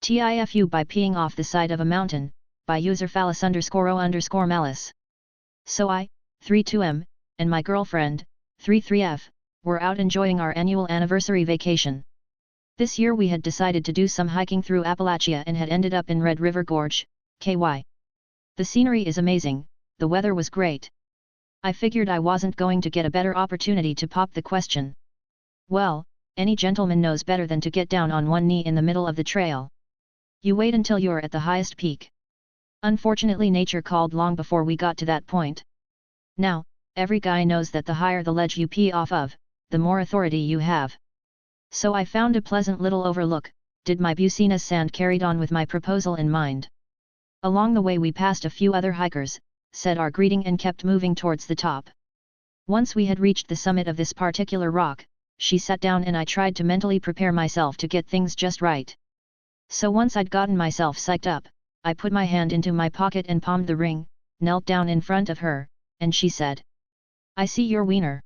TIFU by peeing off the side of a mountain, by user phallus_o_malice. So I, 32M, and my girlfriend, 33F, were out enjoying our annual anniversary vacation. This year we had decided to do some hiking through Appalachia and had ended up in Red River Gorge, KY. The scenery is amazing, the weather was great. I figured I wasn't going to get a better opportunity to pop the question. Well, any gentleman knows better than to get down on one knee in the middle of the trail. You wait until you're at the highest peak. Unfortunately, nature called long before we got to that point. Now, every guy knows that the higher the ledge you pee off of, the more authority you have. So I found a pleasant little overlook, did my Bucenas sand carried on with my proposal in mind. Along the way we passed a few other hikers, said our greeting and kept moving towards the top. Once we had reached the summit of this particular rock, she sat down and I tried to mentally prepare myself to get things just right. So once I'd gotten myself psyched up, I put my hand into my pocket and palmed the ring, knelt down in front of her, and she said, "I see your wiener."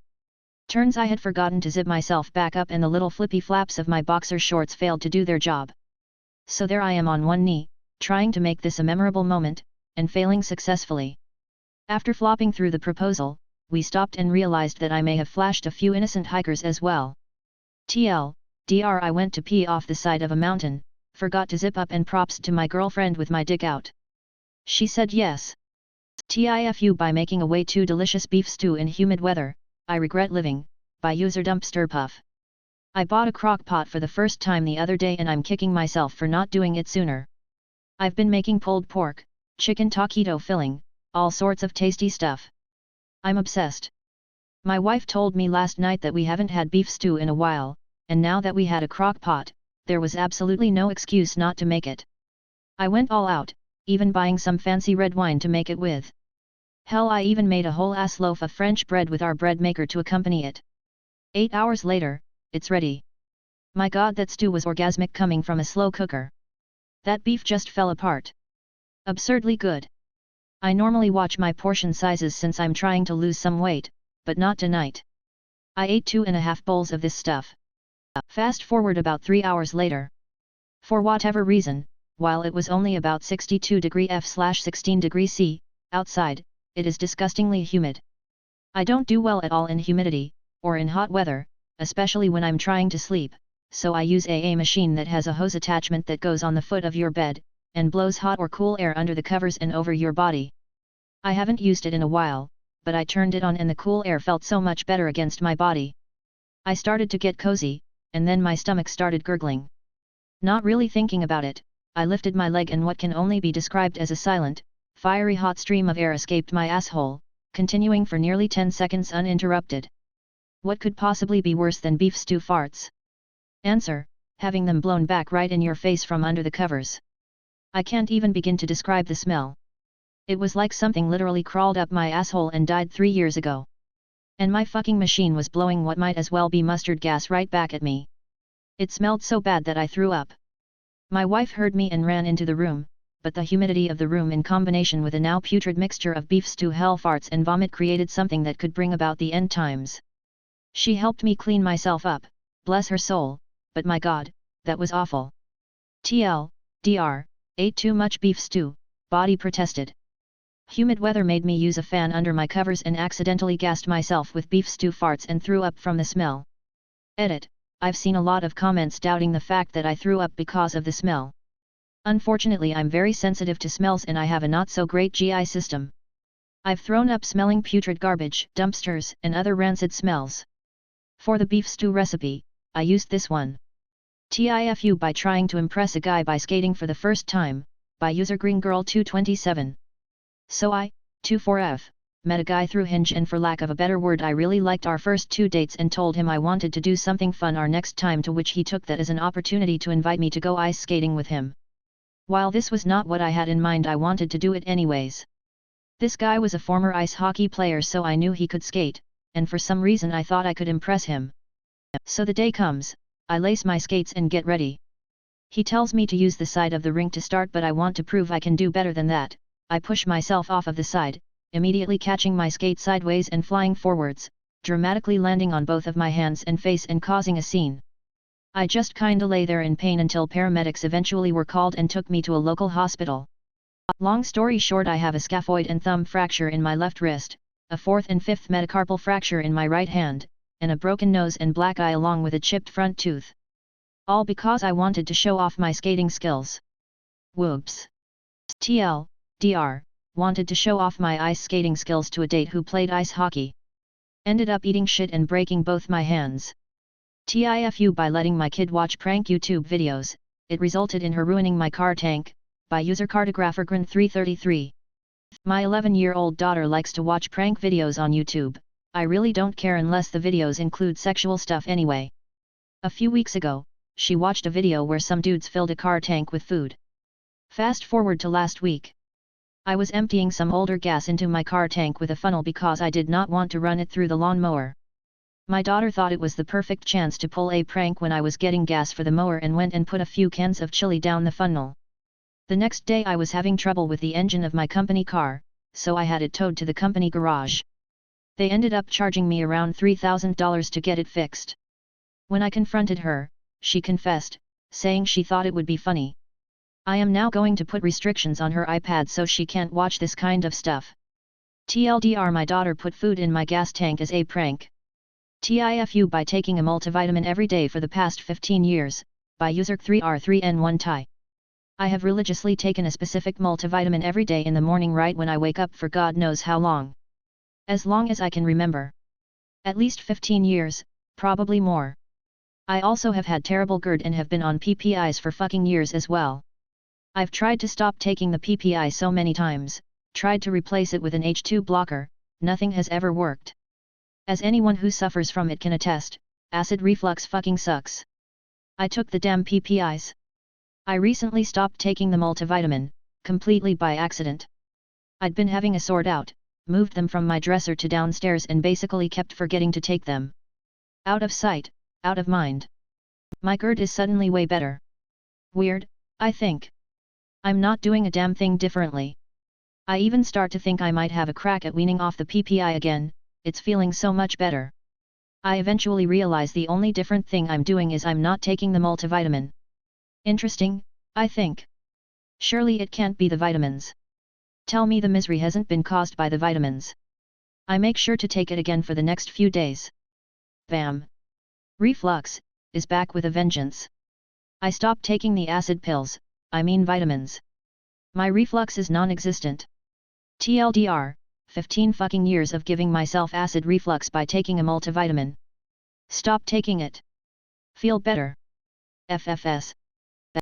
Turns I had forgotten to zip myself back up and the little flippy flaps of my boxer shorts failed to do their job. So there I am on one knee, trying to make this a memorable moment, and failing successfully. After flopping through the proposal, we stopped and realized that I may have flashed a few innocent hikers as well. TLDR, I went to pee off the side of a mountain, forgot to zip up, and props to my girlfriend with my dick out. She said yes. TIFU by making a way too delicious beef stew in humid weather, I regret living, by user dumpster puff. I bought a crock pot for the first time the other day and I'm kicking myself for not doing it sooner. I've been making pulled pork, chicken taquito filling, all sorts of tasty stuff. I'm obsessed. My wife told me last night that we haven't had beef stew in a while, and now that we had a crock pot, there was absolutely no excuse not to make it. I went all out, even buying some fancy red wine to make it with. Hell, I even made a whole ass loaf of French bread with our bread maker to accompany it. 8 hours later, it's ready. My god, that stew was orgasmic coming from a slow cooker. That beef just fell apart. Absurdly good. I normally watch my portion sizes since I'm trying to lose some weight, but not tonight. I ate 2.5 bowls of this stuff. Fast forward about 3 hours later. For whatever reason, while it was only about 62° F/16° C, outside, it is disgustingly humid. I don't do well at all in humidity, or in hot weather, especially when I'm trying to sleep, so I use a machine that has a hose attachment that goes on the foot of your bed, and blows hot or cool air under the covers and over your body. I haven't used it in a while, but I turned it on and the cool air felt so much better against my body. I started to get cozy, and then my stomach started gurgling. Not really thinking about it, I lifted my leg and what can only be described as a silent, fiery hot stream of air escaped my asshole, continuing for nearly 10 seconds uninterrupted. What could possibly be worse than beef stew farts? Answer: having them blown back right in your face from under the covers. I can't even begin to describe the smell. It was like something literally crawled up my asshole and died 3 years ago. And my fucking machine was blowing what might as well be mustard gas right back at me. It smelled so bad that I threw up. My wife heard me and ran into the room, but the humidity of the room in combination with a now putrid mixture of beef stew, hell farts and vomit created something that could bring about the end times. She helped me clean myself up, bless her soul, but my god, that was awful. TLDR, ate too much beef stew, body protested. Humid weather made me use a fan under my covers and accidentally gassed myself with beef stew farts and threw up from the smell. Edit: I've seen a lot of comments doubting the fact that I threw up because of the smell. Unfortunately, I'm very sensitive to smells and I have a not so great GI system. I've thrown up smelling putrid garbage, dumpsters, and other rancid smells. For the beef stew recipe, I used this one. TIFU by trying to impress a guy by skating for the first time, by user GreenGirl227. So I, 24F, met a guy through Hinge and for lack of a better word I really liked our first 2 dates and told him I wanted to do something fun our next time, to which he took that as an opportunity to invite me to go ice skating with him. While this was not what I had in mind, I wanted to do it anyways. This guy was a former ice hockey player, so I knew he could skate, and for some reason I thought I could impress him. So the day comes, I lace my skates and get ready. He tells me to use the side of the rink to start, but I want to prove I can do better than that. I push myself off of the side, immediately catching my skate sideways and flying forwards, dramatically landing on both of my hands and face and causing a scene. I just kinda lay there in pain until paramedics eventually were called and took me to a local hospital. Long story short, I have a scaphoid and thumb fracture in my left wrist, a fourth and fifth metacarpal fracture in my right hand, and a broken nose and black eye along with a chipped front tooth. All because I wanted to show off my skating skills. Whoops. TLDR, wanted to show off my ice skating skills to a date who played ice hockey. Ended up eating shit and breaking both my hands. TIFU, by letting my kid watch prank YouTube videos, it resulted in her ruining my car tank, by user cartographergrin333. My 11-year-old daughter likes to watch prank videos on YouTube. I really don't care unless the videos include sexual stuff anyway. A few weeks ago, she watched a video where some dudes filled a car tank with food. Fast forward to last week. I was emptying some older gas into my car tank with a funnel because I did not want to run it through the lawnmower. My daughter thought it was the perfect chance to pull a prank when I was getting gas for the mower and went and put a few cans of chili down the funnel. The next day I was having trouble with the engine of my company car, so I had it towed to the company garage. They ended up charging me around $3,000 to get it fixed. When I confronted her, she confessed, saying she thought it would be funny. I am now going to put restrictions on her iPad so she can't watch this kind of stuff. TLDR, my daughter put food in my gas tank as a prank. TIFU, by taking a multivitamin every day for the past 15 years, by user 3R3N1TI. I have religiously taken a specific multivitamin every day in the morning right when I wake up for God knows how long. As long as I can remember. At least 15 years, probably more. I also have had terrible GERD and have been on PPIs for fucking years as well. I've tried to stop taking the PPI so many times, tried to replace it with an H2 blocker, nothing has ever worked. As anyone who suffers from it can attest, acid reflux fucking sucks. I took the damn PPIs. I recently stopped taking the multivitamin, completely by accident. I'd been having a sort out, moved them from my dresser to downstairs and basically kept forgetting to take them. Out of sight, out of mind. My GERD is suddenly way better. Weird, I think. I'm not doing a damn thing differently. I even start to think I might have a crack at weaning off the PPI again, it's feeling so much better. I eventually realize the only different thing I'm doing is I'm not taking the multivitamin. Interesting, I think. Surely it can't be the vitamins. Tell me the misery hasn't been caused by the vitamins. I make sure to take it again for the next few days. Bam. Reflux is back with a vengeance. I stopped taking the acid pills, I mean vitamins. My reflux is non-existent. TLDR, 15 fucking years of giving myself acid reflux by taking a multivitamin. Stop taking it. Feel better. FFS.